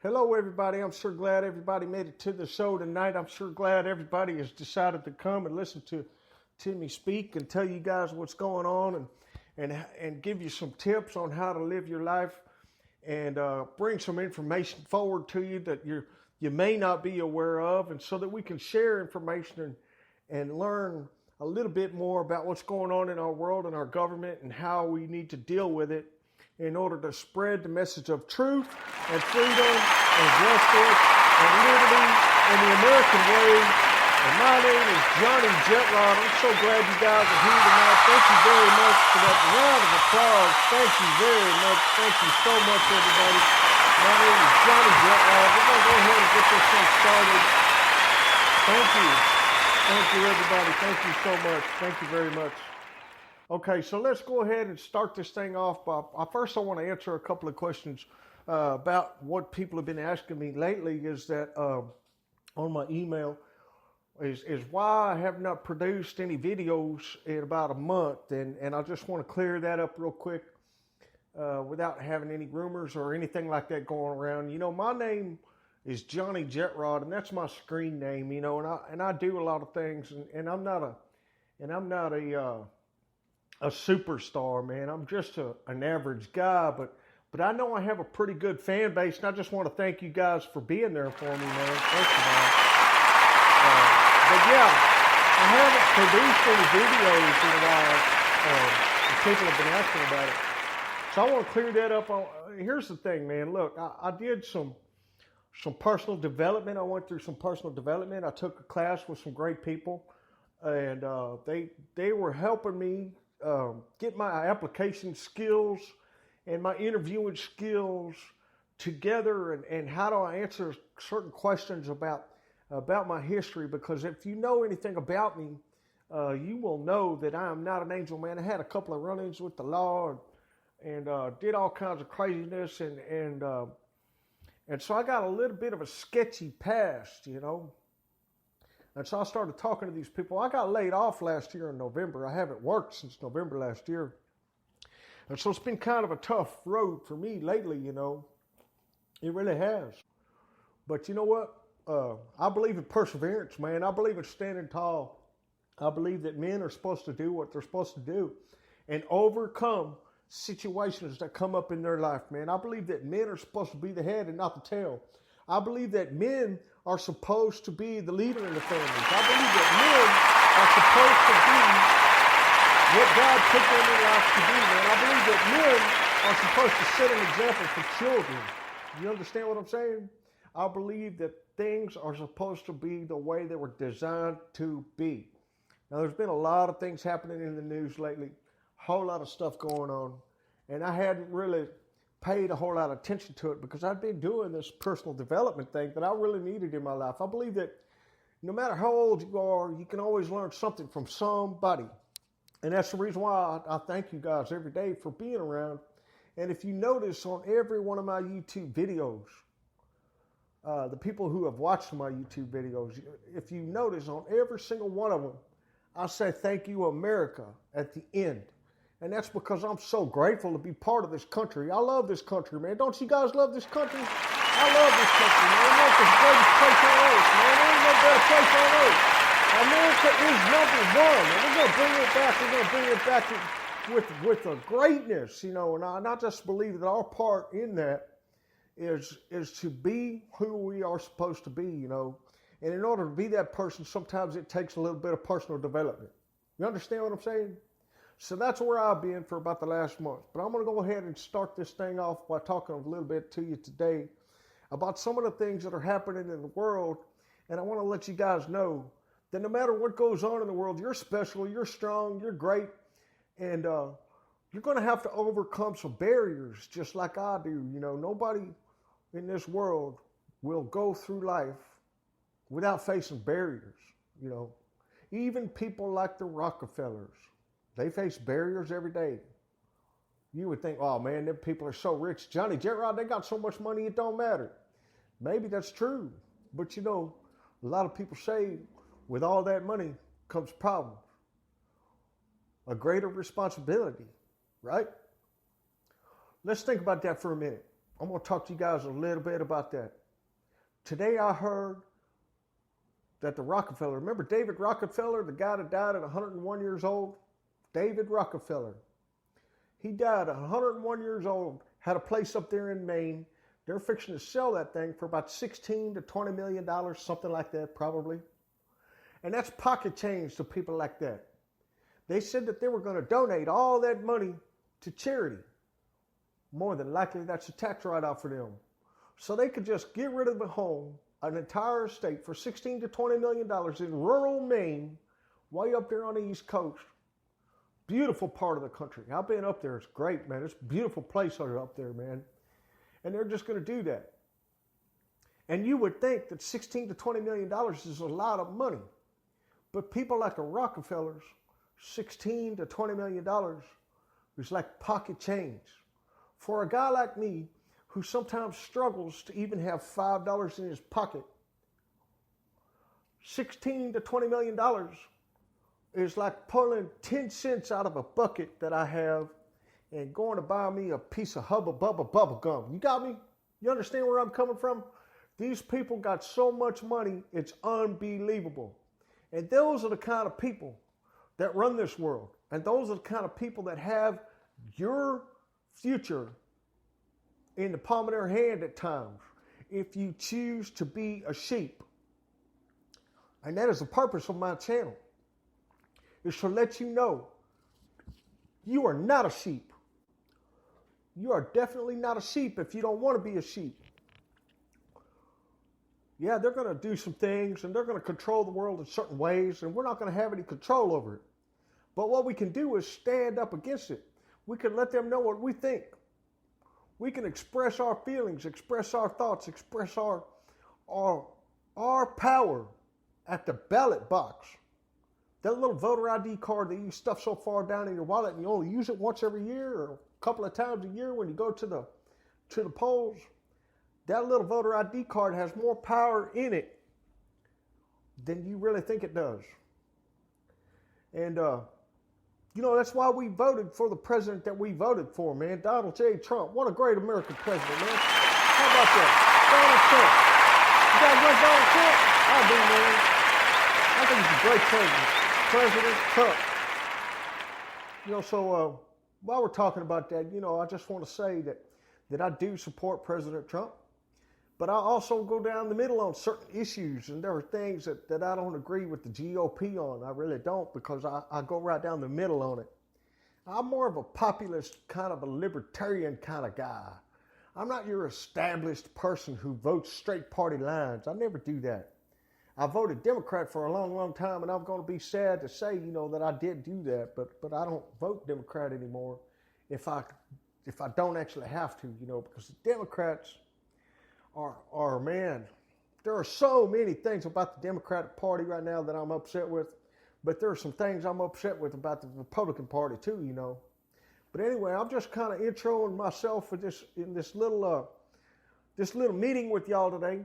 Hello, everybody. I'm sure glad everybody made it to the show tonight. I'm sure glad everybody has decided to come and listen to me speak and tell you guys what's going on and give you some tips on how to live your life and bring some information forward to you that you may not be aware of, and so that we can share information and learn a little bit more about what's going on in our world and our government and how we need to deal with it in order to spread the message of truth and freedom and justice and liberty in the American way. And my name is Johnny Jetrod. I'm so glad you guys are here tonight. Thank you very much for that round of applause. Thank you very much. Thank you so much, everybody. My name is Johnny Jetrod. We're going to go ahead and get this thing started. Thank you. Thank you, everybody. Thank you so much. Thank you very much. Okay, so let's go ahead and start this thing off. First, I want to answer a couple of questions about what people have been asking me lately. Is that on my email is why I have not produced any videos in about a month, and I just want to clear that up real quick without having any rumors or anything like that going around. You know, my name is Johnny Jetrod, and that's my screen name. You know, and I do a lot of things, and I'm not a superstar, man. I'm just an average guy, but I know I have a pretty good fan base, and I just want to thank you guys for being there for me, man. Thank you, man. But yeah, I haven't produced any videos in a while. People have been asking about it, so I want to clear that up. Here's the thing, man. Look, I did some personal development. I went through some personal development. I took a class with some great people, and they were helping me get my application skills and my interviewing skills together, and how do I answer certain questions about my history. Because if you know anything about me, you will know that I am not an angel, man. I had a couple of run-ins with the law and did all kinds of craziness, and so I got a little bit of a sketchy past, you know. And so I started talking to these people. I got laid off last year in November. I haven't worked since November last year. And so it's been kind of a tough road for me lately, you know. It really has. But you know what? I believe in perseverance, man. I believe in standing tall. I believe that men are supposed to do what they're supposed to do and overcome situations that come up in their life, man. I believe that men are supposed to be the head and not the tail. I believe that men are supposed to be the leader in the families. I believe that men are supposed to be what God put them in life to be, man. I believe that men are supposed to set an example for children. You understand what I'm saying? I believe that things are supposed to be the way they were designed to be. Now, there's been a lot of things happening in the news lately, a whole lot of stuff going on, and I hadn't really paid a whole lot of attention to it because I've been doing this personal development thing that I really needed in my life. I believe that no matter how old you are, you can always learn something from somebody. And that's the reason why I thank you guys every day for being around. And if you notice on every one of my YouTube videos, the people who have watched my YouTube videos, if you notice on every single one of them, I say thank you, America, at the end. And that's because I'm so grateful to be part of this country. I love this country, man. Don't you guys love this country? I love this country, man. America's the greatest place on earth, man. There ain't no better place on earth. America is number one, and we're going to bring it back. We're going to bring it back with a greatness, you know. And I just believe that our part in that is to be who we are supposed to be, you know. And in order to be that person, sometimes it takes a little bit of personal development. You understand what I'm saying? So that's where I've been for about the last month. But I'm going to go ahead and start this thing off by talking a little bit to you today about some of the things that are happening in the world. And I want to let you guys know that no matter what goes on in the world, you're special, you're strong, you're great. And you're going to have to overcome some barriers just like I do. You know, nobody in this world will go through life without facing barriers, you know. Even people like the Rockefellers, they face barriers every day. You would think, oh man, them people are so rich. Johnny Jetrod, they got so much money it don't matter. Maybe that's true. But you know, a lot of people say with all that money comes problems. A greater responsibility, right? Let's think about that for a minute. I'm going to talk to you guys a little bit about that. Today I heard that the Rockefeller, remember David Rockefeller, the guy that died at 101 years old? David Rockefeller. He died at 101 years old, had a place up there in Maine. They're fixing to sell that thing for about $16 to $20 million, something like that, probably. And that's pocket change to people like that. They said that they were going to donate all that money to charity. More than likely, that's a tax write-off for them. So they could just get rid of the home, an entire estate, for $16 to $20 million in rural Maine, way up there on the East Coast. Beautiful part of the country. I've been up there. It's great, man. It's a beautiful place up there, man. And they're just going to do that. And you would think that $16 to $20 million is a lot of money. But people like the Rockefellers, $16 to $20 million is like pocket change. For a guy like me, who sometimes struggles to even have $5 in his pocket, $16 to $20 million is like pulling 10 cents out of a bucket that I have and going to buy me a piece of Hubba Bubba bubble gum. You got me? You understand where I'm coming from? These people got so much money, it's unbelievable. And those are the kind of people that run this world. And those are the kind of people that have your future in the palm of their hand at times, if you choose to be a sheep. And that is the purpose of my channel, is to let you know you are not a sheep. You are definitely not a sheep if you don't want to be a sheep. Yeah, they're going to do some things and they're going to control the world in certain ways, and we're not going to have any control over it. But what we can do is stand up against it. We can let them know what we think. We can express our feelings, express our thoughts, express our power at the ballot box. That little voter ID card that you stuff so far down in your wallet and you only use it once every year or a couple of times a year when you go to the polls. That little voter ID card has more power in it than you really think it does. And, that's why we voted for the president that we voted for, man. Donald J. Trump. What a great American president, man. How about that? Donald Trump. You guys like Donald Trump? I do, man. I think he's a great president. President Trump. So while we're talking about that, I just want to say that I do support President Trump. But I also go down the middle on certain issues, and there are things that I don't agree with the GOP on. I really don't, because I go right down the middle on it. I'm more of a populist, kind of a libertarian kind of guy. I'm not your established person who votes straight party lines. I never do that. I voted Democrat for a long, long time, and I'm going to be sad to say, that I did do that, but I don't vote Democrat anymore if I don't actually have to, because the Democrats are, man, there are so many things about the Democratic Party right now that I'm upset with, but there are some things I'm upset with about the Republican Party too, But anyway, I'm just kind of introing myself for in this little meeting with y'all today,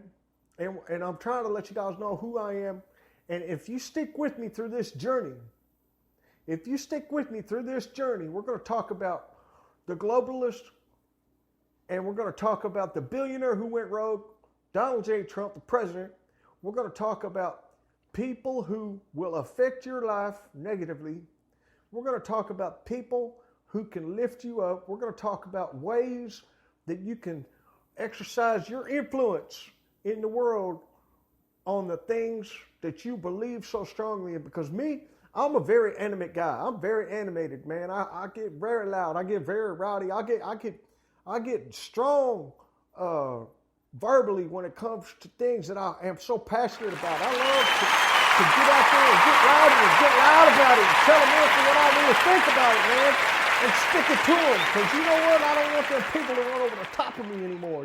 and I'm trying to let you guys know who I am. And if you stick with me through this journey, we're going to talk about the globalist. And we're going to talk about the billionaire who went rogue, Donald J. Trump, the president. We're going to talk about people who will affect your life negatively. We're going to talk about people who can lift you up. We're going to talk about ways that you can exercise your influence in the world on the things that you believe so strongly in. Because I'm a very animate guy. I'm very animated, man. I get very loud. I get very rowdy. I get strong verbally when it comes to things that I am so passionate about. I love to get out there and get loud about it and tell America what I really think about it, man, and stick it to them. Because you know what? I don't want them people to run over the top of me anymore,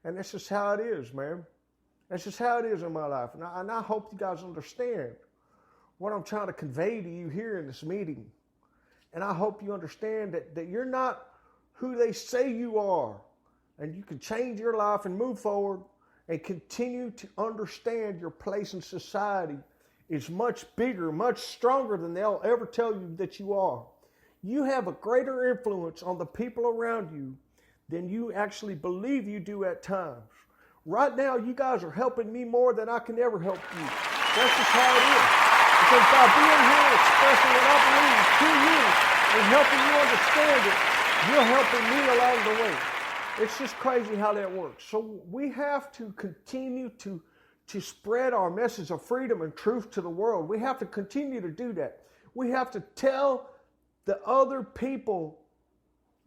And that's just how it is, man. That's just how it is in my life. And I hope you guys understand what I'm trying to convey to you here in this meeting. And I hope you understand that you're not who they say you are, and you can change your life and move forward and continue to understand your place in society is much bigger, much stronger than they'll ever tell you that you are. You have a greater influence on the people around you than you actually believe you do at times. Right now, you guys are helping me more than I can ever help you. That's just how it is. Because by being here and expressing what I believe to you and helping you understand it, you're helping me along the way. It's just crazy how that works. So we have to continue to spread our message of freedom and truth to the world. We have to continue to do that. We have to tell the other people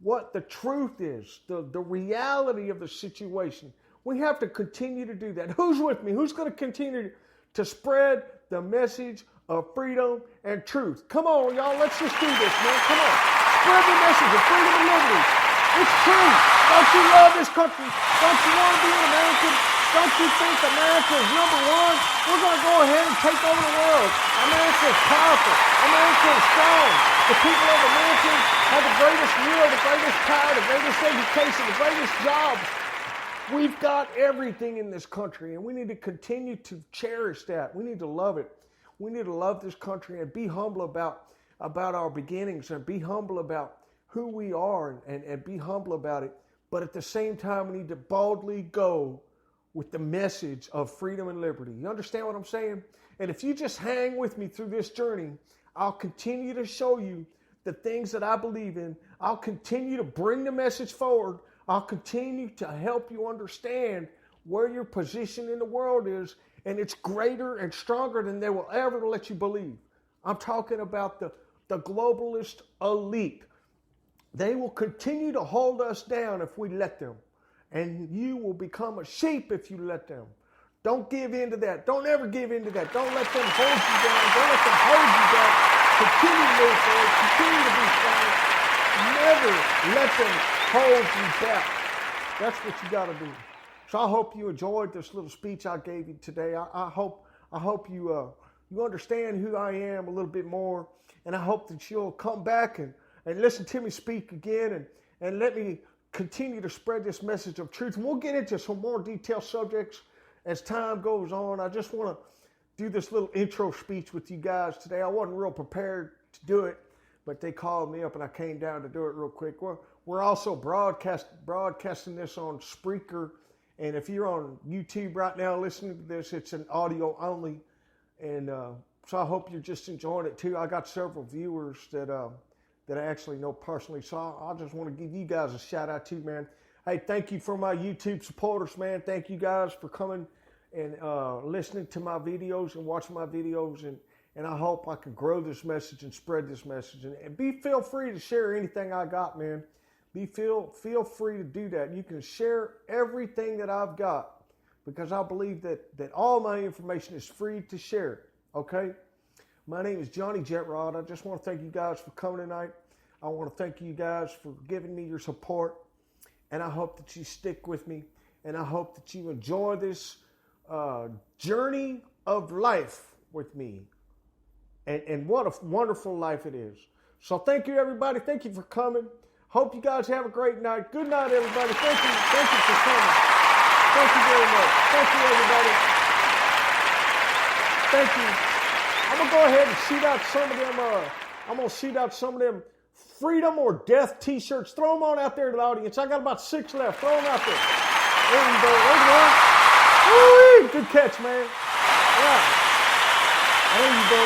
what the truth is, the reality of the situation. We have to continue to do that. Who's with me? Who's going to continue to spread the message of freedom and truth? Come on, y'all. Let's just do this, man. Come on. Spread the message of freedom and liberty. It's true. Don't you love this country? Don't you want to be an American? Don't you think America is number one? We're going to go ahead and take over the world. America is powerful. America is strong. The people of America have the greatest will, the greatest power, the greatest education, the greatest jobs. We've got everything in this country, and we need to continue to cherish that. We need to love it. We need to love this country and be humble about our beginnings and be humble about who we are and be humble about it. But at the same time, we need to boldly go with the message of freedom and liberty. You understand what I'm saying? And if you just hang with me through this journey, I'll continue to show you the things that I believe in. I'll continue to bring the message forward. I'll continue to help you understand where your position in the world is, and it's greater and stronger than they will ever let you believe. I'm talking about the globalist elite. They will continue to hold us down if we let them. And you will become a sheep if you let them. Don't give in to that. Don't ever give in to that. Don't let them hold you down. Don't let them hold you down. Continue to move forward. Continue to be strong. Never let them hold you back. That's what you got to do. So I hope you enjoyed this little speech I gave you today. I hope you understand who I am a little bit more. And I hope that you'll come back and listen to me speak again and let me continue to spread this message of truth. And we'll get into some more detailed subjects as time goes on. I just want to do this little intro speech with you guys today. I wasn't real prepared to do it, but they called me up and I came down to do it real quick. We're also broadcasting this on Spreaker. And if you're on YouTube right now listening to this, it's an audio only. And so I hope you're just enjoying it too. I got several viewers that I actually know personally. So I just want to give you guys a shout out too, man. Hey, thank you for my YouTube supporters, man. Thank you guys for coming and listening to my videos and watching my videos. And I hope I can grow this message and spread this message. And feel free to share anything I got, man. Feel free to do that. You can share everything that I've got because I believe that all my information is free to share, okay? My name is Johnny Jetrod. I just want to thank you guys for coming tonight. I want to thank you guys for giving me your support. And I hope that you stick with me. And I hope that you enjoy this journey of life with me. And what a wonderful life it is. So thank you, everybody. Thank you for coming. Hope you guys have a great night. Good night, everybody. Thank you for coming. Thank you very much. Thank you, everybody. Thank you. I'm going to go ahead and shoot out some of them. I'm going to shoot out some of them Freedom or Death t-shirts. Throw them on out there to the audience. I got about 6 left. Throw them out there. There you go. There's one. Woo-wee! Good catch, man. Yeah. There you go.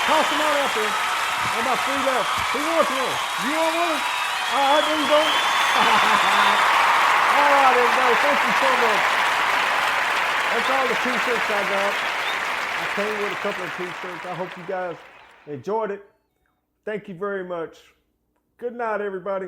Toss them on out there. How about 3 left? Who wants one? You want one? All right, there you go. All right, everybody. Thank you so much. That's all the t-shirts I got. I came with a couple of t-shirts. I hope you guys enjoyed it. Thank you very much. Good night, everybody.